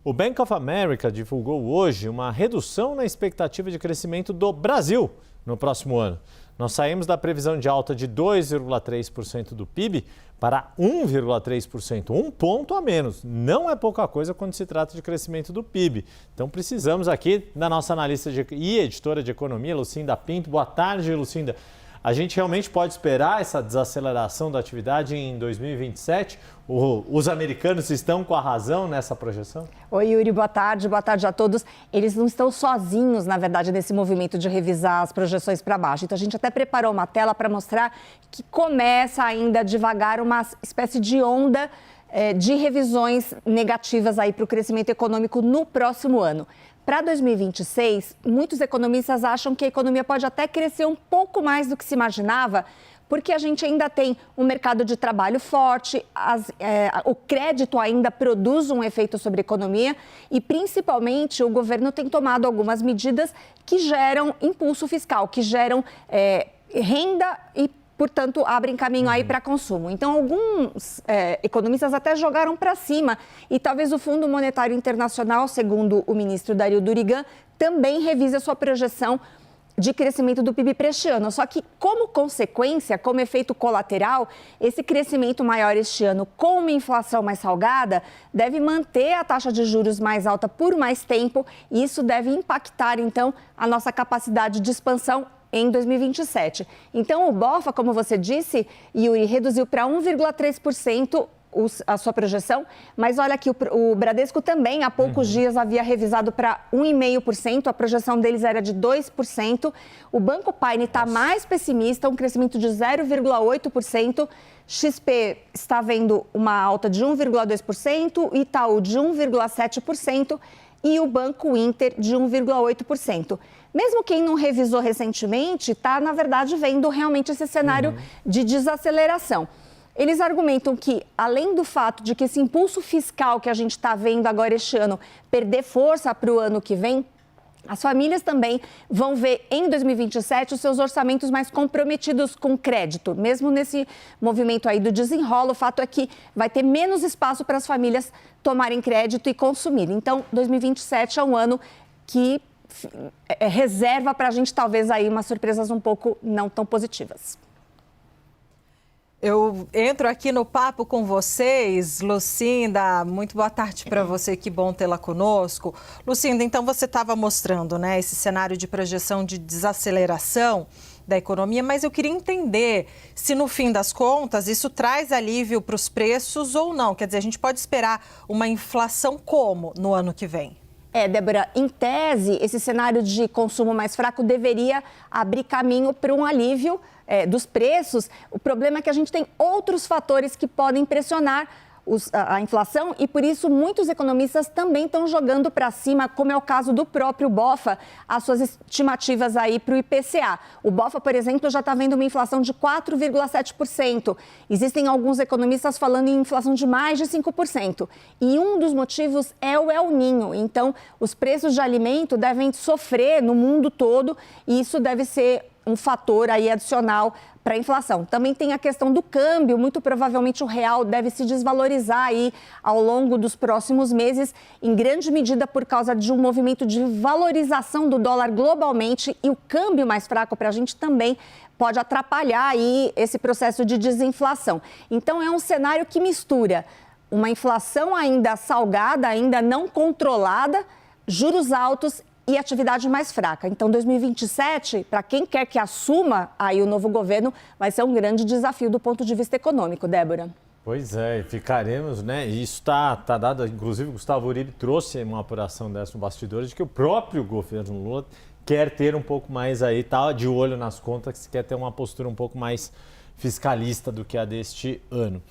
O Bank of America divulgou hoje uma redução na expectativa de crescimento do Brasil no próximo ano. Nós saímos da previsão de alta de 2,3% do PIB para 1,3%, um ponto a menos. Não é pouca coisa quando se trata de crescimento do PIB. Então precisamos aqui da nossa analista e editora de economia, Lucinda Pinto. Boa tarde, Lucinda. A gente realmente pode esperar essa desaceleração da atividade em 2027? Os americanos estão com a razão nessa projeção? Oi, Yuri, boa tarde a todos. Eles não estão sozinhos, na verdade, nesse movimento de revisar as projeções para baixo. Então, a gente até preparou uma tela para mostrar que começa ainda devagar uma espécie de onda de revisões negativas aí para o crescimento econômico no próximo ano. Para 2026, muitos economistas acham que a economia pode até crescer um pouco mais do que se imaginava, porque a gente ainda tem um mercado de trabalho forte, o crédito ainda produz um efeito sobre a economia e, principalmente, o governo tem tomado algumas medidas que geram impulso fiscal, que geram renda e, portanto, abrem caminho aí para consumo. Então, alguns economistas até jogaram para cima e talvez o Fundo Monetário Internacional, segundo o ministro Dario Durigan, também revise a sua projeção de crescimento do PIB para este ano. Só que, como consequência, como efeito colateral, esse crescimento maior este ano, com uma inflação mais salgada, deve manter a taxa de juros mais alta por mais tempo e isso deve impactar, então, a nossa capacidade de expansão em 2027. Então, o BOFA, como você disse, Yuri, reduziu para 1,3% a sua projeção, mas olha aqui, o Bradesco também há poucos dias havia revisado para 1,5%, a projeção deles era de 2%. O Banco Paine está mais pessimista, um crescimento de 0,8%. XP está vendo uma alta de 1,2%, Itaú de 1,7% e o Banco Inter de 1,8%. Mesmo quem não revisou recentemente está, na verdade, vendo realmente esse cenário de desaceleração. Eles argumentam que, além do fato de que esse impulso fiscal que a gente está vendo agora este ano perder força para o ano que vem, as famílias também vão ver em 2027 os seus orçamentos mais comprometidos com crédito. Mesmo nesse movimento aí do desenrolo, o fato é que vai ter menos espaço para as famílias tomarem crédito e consumir. Então, 2027 é um ano que reserva para a gente talvez aí umas surpresas um pouco não tão positivas. Eu entro aqui no papo com vocês, Lucinda, muito boa tarde para você, que bom tê-la conosco. Lucinda, então você estava mostrando, né, esse cenário de projeção de desaceleração da economia, mas eu queria entender se no fim das contas isso traz alívio para os preços ou não. Quer dizer, a gente pode esperar uma inflação como no ano que vem? Débora, em tese, esse cenário de consumo mais fraco deveria abrir caminho para um alívio dos preços. O problema é que a gente tem outros fatores que podem pressionar a inflação e, por isso, muitos economistas também estão jogando para cima, como é o caso do próprio BOFA, as suas estimativas aí para o IPCA. O BOFA, por exemplo, já está vendo uma inflação de 4,7%. Existem alguns economistas falando em inflação de mais de 5%. E um dos motivos é o El Niño. Então, os preços de alimento devem sofrer no mundo todo e isso deve ser um fator aí adicional para a inflação. Também tem a questão do câmbio, muito provavelmente o real deve se desvalorizar aí ao longo dos próximos meses, em grande medida por causa de um movimento de valorização do dólar globalmente e o câmbio mais fraco para a gente também pode atrapalhar aí esse processo de desinflação. Então é um cenário que mistura uma inflação ainda salgada, ainda não controlada, juros altos e atividade mais fraca. Então, 2027, para quem quer que assuma aí o novo governo, vai ser um grande desafio do ponto de vista econômico, Débora. Pois é, ficaremos, né? Isso está dado, inclusive o Gustavo Uribe trouxe uma apuração dessa no bastidores de que o próprio governo Lula quer ter um pouco mais aí, tá de olho nas contas, quer ter uma postura um pouco mais fiscalista do que a deste ano.